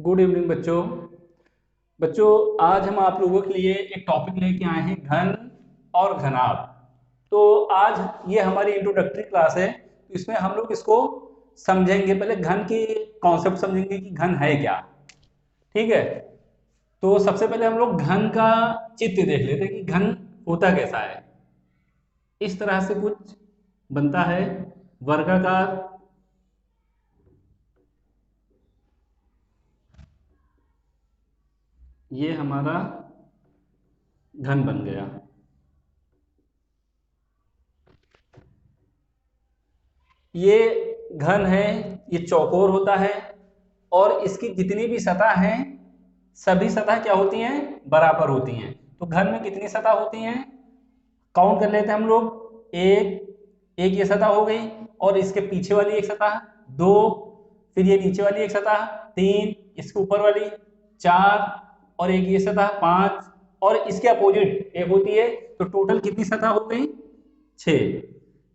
Good evening बच्चों। आज हम आप लोगों के लिए एक टॉपिक लेके आए हैं, घन और घनाभ। तो आज ये हमारी इंट्रोडक्टरी क्लास है, तो इसमें हम लोग इसको समझेंगे। पहले घन की कॉन्सेप्ट समझेंगे कि घन है क्या। ठीक है, तो सबसे पहले हम लोग घन का चित्र देख लेते हैं कि घन होता कैसा है। इस तरह से कुछ बनता है, वर्गाकार। ये हमारा घन बन गया। ये घन है, ये चौकोर होता है और इसकी जितनी भी सतह हैं सभी सतह क्या होती हैं, बराबर होती हैं। तो घन में कितनी सतह होती हैं, काउंट कर लेते हैं हम लोग। एक ये सतह हो गई, और इसके पीछे वाली एक सतह, दो, फिर ये नीचे वाली एक सतह, तीन, इसके ऊपर वाली, चार, और एक ये सतह, पांच, और इसके अपोजिट एक होती है। तो टोटल कितनी सतह हो गई, छह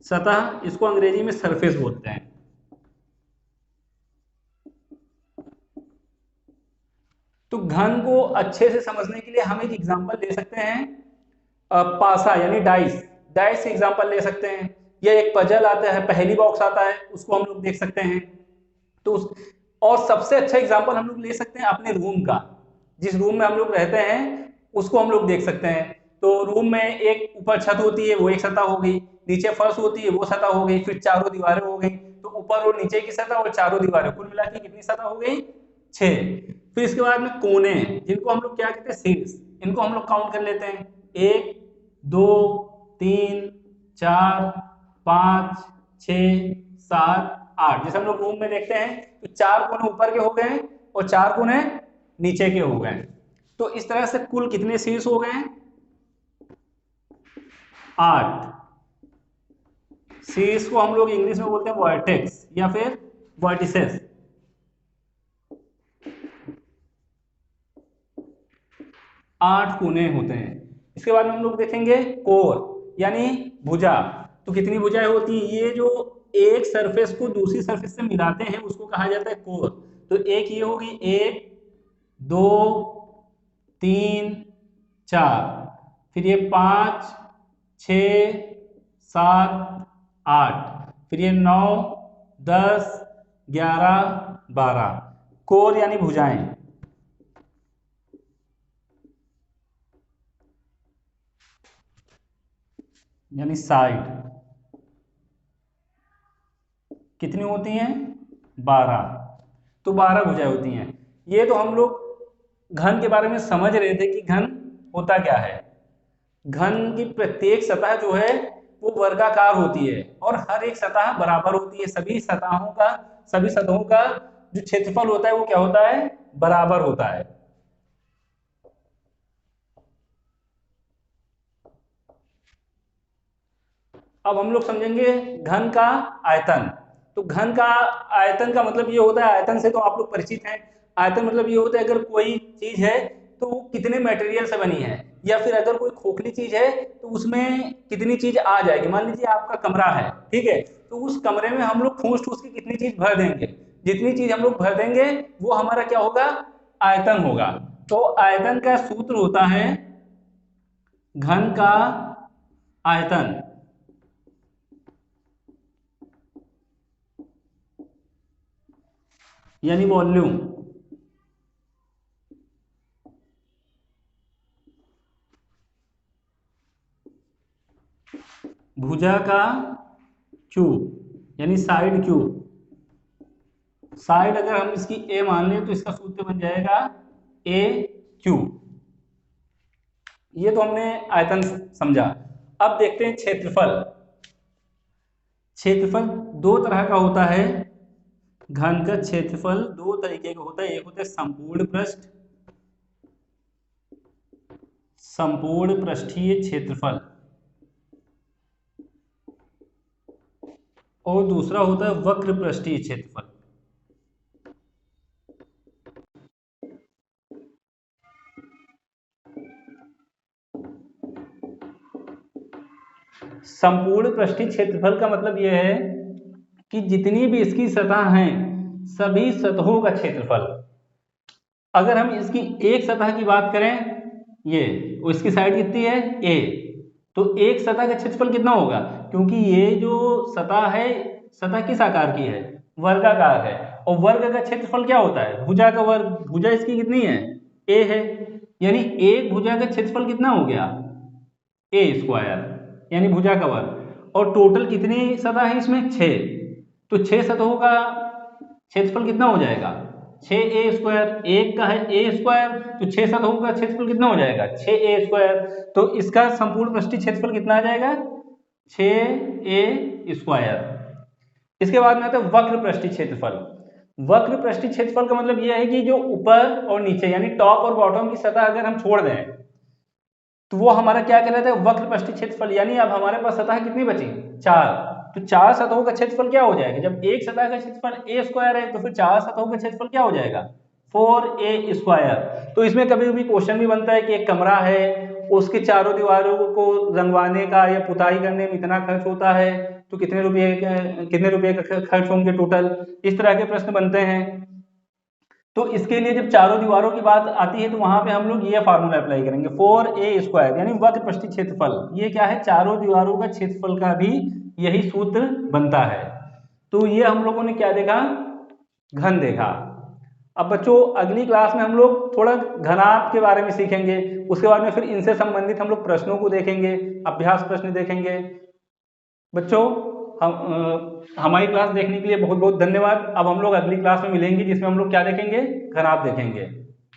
सतह। इसको अंग्रेजी में सरफेस बोलते हैं। तो घन को अच्छे से समझने के लिए हम एक एग्जांपल ले सकते हैं, पासा यानी डाइस। डाइस से एग्जांपल ले सकते हैं, या एक पजल आता है, पहली बॉक्स आता है, उसको हम लोग देख सकते हैं। तो और सबसे अच्छा एग्जांपल हम लोग ले सकते हैं अपने रूम का। जिस रूम में हम लोग रहते हैं उसको हम लोग देख सकते हैं। तो रूम में एक ऊपर छत होती है, वो एक सतह हो गई, नीचे फर्श होती है, वो सतह हो गई, फिर चारों दीवारें हो गई। तो ऊपर और नीचे की सतह और चारों दीवारें, कुल मिला के कितनी सतह हो गई, छह। फिर इसके बाद में कोने, जिनको हम लोग क्या कहते हैं, शीर्ष। इनको हम लोग काउंट कर लेते हैं, एक, दो, तीन, चार, पांच, छ, सात, आठ। जैसे हम लोग रूम में देखते हैं तो चार कोने ऊपर के हो गए और चार कोने नीचे के हो गए। तो इस तरह से कुल कितने शीर्ष हो गए, आठ। शीर्ष को हम लोग इंग्लिश में बोलते हैं वर्टेक्स या फिर वर्टिसेस। आठ कोने होते हैं। इसके बाद में हम लोग देखेंगे कोर यानी भुजा। तो कितनी भुजाएं होती हैं, ये जो एक सरफेस को दूसरी सरफेस से मिलाते हैं उसको कहा जाता है कोर। तो एक ये होगी, एक, दो, तीन, चार, फिर ये पांच, छ, सात, आठ, फिर ये नौ, 10, 11, 12। कोर यानी भुजाएं। यानी साइड कितनी होती हैं, 12। तो 12 भुजाएं होती हैं। ये तो हम लोग घन के बारे में समझ रहे थे कि घन होता क्या है। घन की प्रत्येक सतह जो है वो वर्गाकार होती है और हर एक सतह बराबर होती है। सभी सतहों का जो क्षेत्रफल होता है वो क्या होता है, बराबर होता है। अब हम लोग समझेंगे घन का आयतन। तो घन का आयतन का मतलब ये होता है, आयतन से तो आप लोग परिचित हैं। आयतन मतलब ये होता है अगर कोई चीज है तो वो कितने मटेरियल से बनी है, या फिर अगर कोई खोखली चीज है तो उसमें कितनी चीज आ जाएगी। मान लीजिए आपका कमरा है, ठीक है, तो उस कमरे में हम लोग ठूस ठूस के कितनी चीज भर देंगे, जितनी चीज हम लोग भर देंगे वो हमारा क्या होगा, आयतन होगा। तो आयतन का सूत्र होता है घन का आयतन, यानी वॉल्यूम। भुजा का क्यूब यानी साइड क्यूब। साइड अगर हम इसकी ए मान लें तो इसका सूत्र बन जाएगा ए क्यूब। ये तो हमने आयतन समझा। अब देखते हैं क्षेत्रफल। क्षेत्रफल दो तरह का होता है। घन का क्षेत्रफल दो तरीके का होता है, एक होता है संपूर्ण पृष्ठ, संपूर्ण पृष्ठीय क्षेत्रफल, और दूसरा होता है वक्र पृष्ठीय क्षेत्रफल। संपूर्ण पृष्ठीय क्षेत्रफल का मतलब यह है कि जितनी भी इसकी सतह हैं सभी सतहों का क्षेत्रफल। अगर हम इसकी एक सतह की बात करें, ये इसकी साइड कितनी है a, तो एक सतह का क्षेत्रफल कितना होगा, क्योंकि ये जो सतह है सतह किस आकार की है, वर्गाकार है, और वर्ग का क्षेत्रफल क्या होता है, भुजा का वर्ग। भुजा इसकी कितनी है, a है, यानी एक भुजा का क्षेत्रफल कितना हो गया, a स्क्वायर, यानी भुजा का वर्ग। और टोटल कितनी सतह है इसमें, 6, तो 6 सतहों का क्षेत्रफल कितना हो जाएगा, 6a स्क्वायर। एक का है a स्क्वायर, तो 6 सतहों का क्षेत्रफल कितना हो जाएगा, 6a स्क्वायर। तो इसका संपूर्ण पृष्ठीय क्षेत्रफल कितना आ जाएगा, 6a स्क्वायर। इसके बाद में आता है वक्र पृष्ठीय क्षेत्रफल। वक्र पृष्ठीय क्षेत्रफल का मतलब यह है कि जो ऊपर और नीचे यानी टॉप और बॉटम की सतह अगर हम छोड़ दें तो वो हमारा क्या कहलाता है, वक्र पृष्ठीय क्षेत्रफल। यानी अब हमारे पास सतह कितनी बची, 4, तो 4 सतहों का क्षेत्रफल क्या हो जाएगा, जब एक सतह का क्षेत्रफल a स्क्वायर है तो फिर 4 सतहों का क्षेत्रफल क्या हो जाएगा, 4a स्क्वायर। तो इसमें कभी कभी क्वेश्चन भी बनता है कि एक कमरा है, उसके चारों दीवारों को रंगवाने का या पुताई करने में इतना खर्च होता है, तो कितने रुपए का खर्च होंगे टोटल, इस तरह के प्रश्न बनते हैं। तो इसके लिए जब चारों दीवारों की बात आती है तो वहां पे हम लोग ये फार्मूला अप्लाई करेंगे, 4a स्क्वायर, यानी वक्र पृष्ठीय क्षेत्रफल। ये क्या है, चारों दीवारों का क्षेत्रफल का भी यही सूत्र बनता है। तो ये हम लोगों ने क्या देखा, घन देखा। अब बच्चों अगली क्लास में हम लोग थोड़ा घनाभ के बारे में सीखेंगे, उसके बाद में फिर इनसे संबंधित हम लोग प्रश्नों को देखेंगे, अभ्यास प्रश्न देखेंगे। बच्चों हमारी क्लास देखने के लिए बहुत बहुत धन्यवाद। अब हम लोग अगली क्लास में मिलेंगे जिसमें हम लोग क्या देखेंगे, घनाभ देखेंगे।